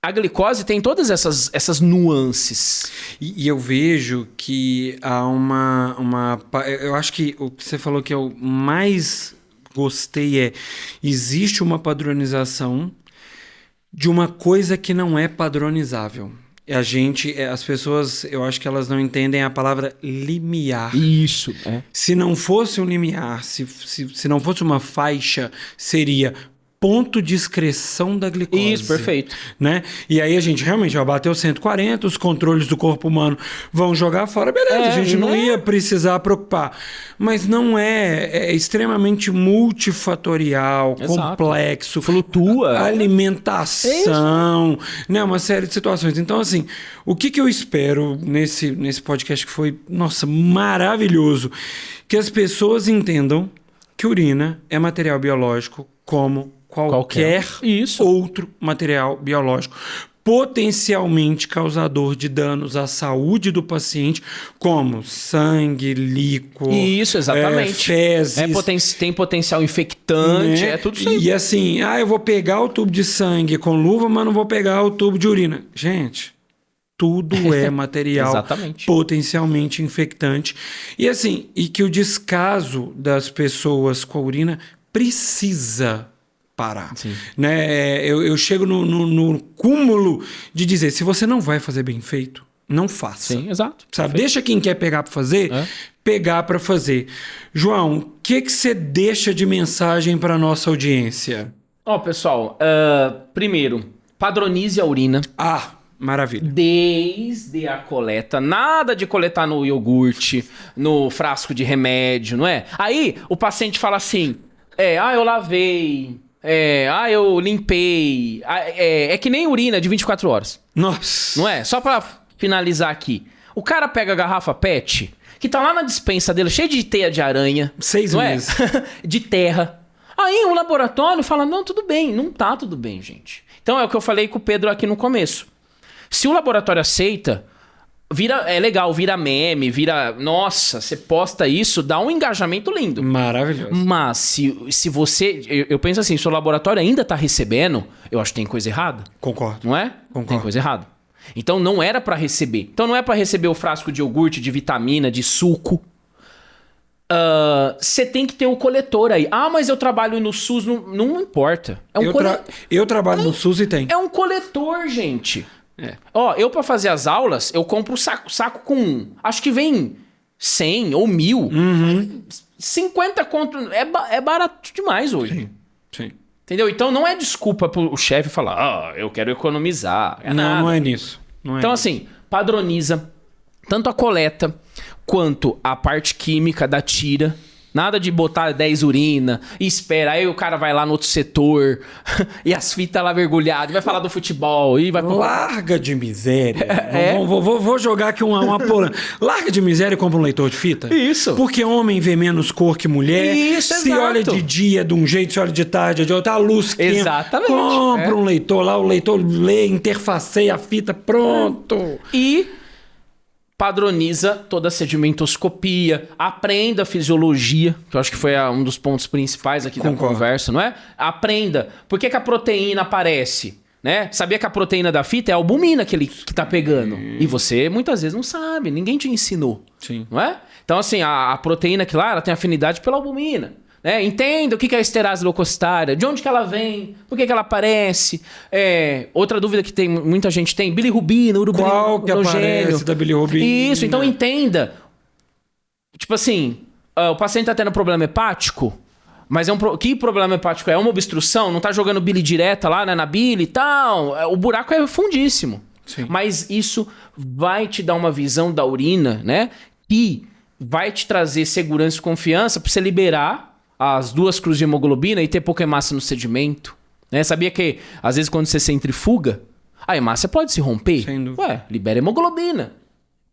a glicose tem todas essas nuances. E eu vejo que há eu acho que o que você falou que eu mais gostei existe uma padronização de uma coisa que não é padronizável. As pessoas, eu acho que elas não entendem a palavra limiar. Isso. Se não fosse um limiar, se não fosse uma faixa, seria ponto de excreção da glicose. Isso, perfeito. Né? E aí a gente realmente já bateu 140, os controles do corpo humano vão jogar fora, beleza, a gente não ia precisar preocupar. Mas não é extremamente multifatorial, complexo. Flutua. Alimentação, né? Uma série de situações. Então, assim, o que eu espero nesse podcast que foi, nossa, maravilhoso, que as pessoas entendam que urina é material biológico como qualquer outro material biológico, potencialmente causador de danos à saúde do paciente, como sangue, líquor, isso, exatamente. Fezes. Tem potencial infectante, né? Tudo isso aí. E assim, eu vou pegar o tubo de sangue com luva, mas não vou pegar o tubo de urina. Gente, tudo é material potencialmente infectante. E assim, e que o descaso das pessoas com a urina precisa parar. Né? Eu chego no cúmulo de dizer, se você não vai fazer bem feito, não faça. Sim, exato. Sabe? Deixa quem quer pegar para fazer, pegar para fazer. João, o que você deixa de mensagem para nossa audiência? Pessoal, primeiro, padronize a urina. Maravilha. Desde a coleta. Nada de coletar no iogurte, no frasco de remédio, não é? Aí o paciente fala assim, eu lavei, eu limpei. É que nem urina de 24 horas. Nossa. Não é? Só pra finalizar aqui. O cara pega a garrafa PET, que tá lá na despensa dele, cheia de teia de aranha. 6 meses. De terra. Aí o laboratório fala, não, tudo bem. Não tá tudo bem, gente. Então é o que eu falei com o Pedro aqui no começo. Se o laboratório aceita, é legal, vira meme, nossa, você posta isso, dá um engajamento lindo. Maravilhoso. Mas se você... Eu penso assim, se o laboratório ainda tá recebendo, eu acho que tem coisa errada. Concordo. Não é? Concordo. Tem coisa errada. Então não era pra receber. Então não é pra receber o frasco de iogurte, de vitamina, de suco. Você tem que ter o coletor aí. Mas eu trabalho no SUS, não importa. Eu trabalho no SUS e tem. É um coletor, gente. Eu pra fazer as aulas, eu compro um saco com... Acho que vem 100 ou 1000. 50 conto. É barato demais hoje. Sim. Entendeu? Então não é desculpa pro chefe falar, eu quero economizar. Não é nisso. Então, assim, padroniza tanto a coleta quanto a parte química da tira. Nada de botar 10 urina e espera. Aí o cara vai lá no outro setor e as fitas lá mergulhadas, vai falar do futebol e vai... Larga de miséria. Vou jogar aqui uma polêmica. Larga de miséria e compra um leitor de fita. Isso. Porque homem vê menos cor que mulher. Isso, se exato. olha de dia de um jeito, se olha de tarde de outro. A luz quente. Exatamente. Compra um leitor lá, o leitor lê, interfaceia a fita, pronto. E padroniza toda a sedimentoscopia, aprenda a fisiologia, que eu acho que foi um dos pontos principais aqui da conversa, não é? Aprenda. Por que a proteína aparece? Né? Sabia que a proteína da fita é a albumina que tá pegando. E você muitas vezes não sabe, ninguém te ensinou. Sim. Não é? Então, assim, a proteína que lá ela tem afinidade pela albumina. Né? Entenda o que é a esterase leucocitária, de onde que ela vem, por que ela aparece. Outra dúvida que muita gente tem, bilirrubina, urobilina. Qual que aparece da bilirrubina? Isso, então entenda. Tipo assim, o paciente tá tendo problema hepático, mas que problema hepático é? É uma obstrução? Não tá jogando bile direta lá, né, na bile e tal? O buraco é fundíssimo. Sim. Mas isso vai te dar uma visão da urina, né? Que vai te trazer segurança e confiança pra você liberar as 2 cruzes de hemoglobina e ter pouca hemácia no sedimento. Né? Sabia que, às vezes, quando você centrifuga, a hemácia pode se romper? Sem dúvida. Ué, libera hemoglobina.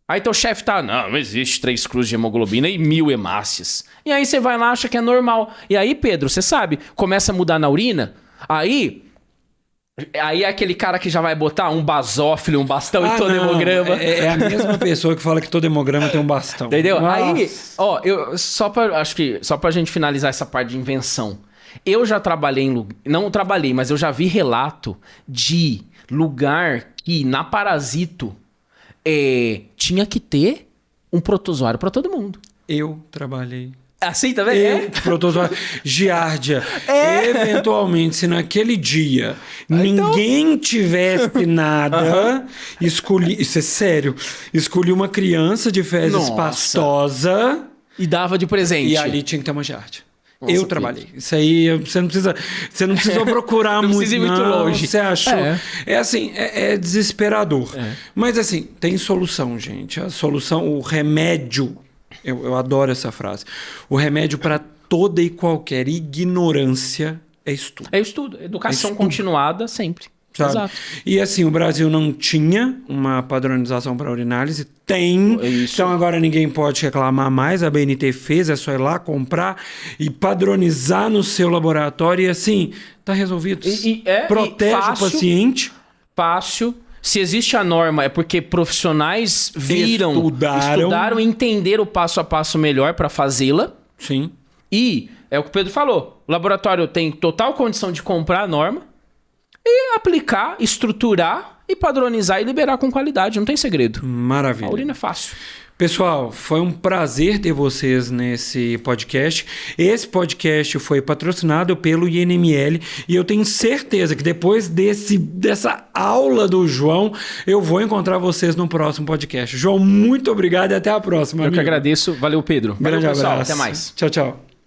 Aí teu chefe tá, não existe 3 cruzes de hemoglobina e 1000 hemácias. E aí você vai lá, acha que é normal. E aí, Pedro, você sabe, começa a mudar na urina, aí é aquele cara que já vai botar um basófilo, um bastão em todo hemograma. É a mesma pessoa que fala que todo hemograma tem um bastão. Entendeu? Nossa. Aí, só pra gente finalizar essa parte de invenção. Eu já trabalhei não trabalhei, mas eu já vi relato de lugar que na Parasito tinha que ter um protozoário pra todo mundo. Eu trabalhei. Assim também? Protozoário. Giardia. Eventualmente, se naquele dia ninguém tivesse nada, isso é sério, escolhi uma criança de fezes pastosa e dava de presente. E ali tinha que ter uma giardia. Eu trabalhei. Isso aí, você não precisa procurar não muito. Precisa ir muito longe. Você achou? É desesperador. Mas assim, tem solução, gente. A solução, o remédio. Eu adoro essa frase. O remédio para toda e qualquer ignorância é estudo. É estudo. Educação continuada sempre. Sabe? Exato. E assim, o Brasil não tinha uma padronização para urinálise. Tem. Isso. Então agora ninguém pode reclamar mais. A BNT fez, é só ir lá comprar e padronizar no seu laboratório. E assim, tá resolvido. Protege o paciente. Fácil. Se existe a norma, é porque profissionais estudaram e entenderam o passo a passo melhor para fazê-la. Sim. E é o que o Pedro falou. O laboratório tem total condição de comprar a norma e aplicar, estruturar e padronizar e liberar com qualidade. Não tem segredo. Maravilha. A urina é fácil. Pessoal, foi um prazer ter vocês nesse podcast. Esse podcast foi patrocinado pelo INML e eu tenho certeza que depois dessa aula do João, eu vou encontrar vocês no próximo podcast. João, muito obrigado e até a próxima. Eu que agradeço. Valeu, Pedro. Grande Valeu, pessoal. abraço. Até mais. Tchau, tchau.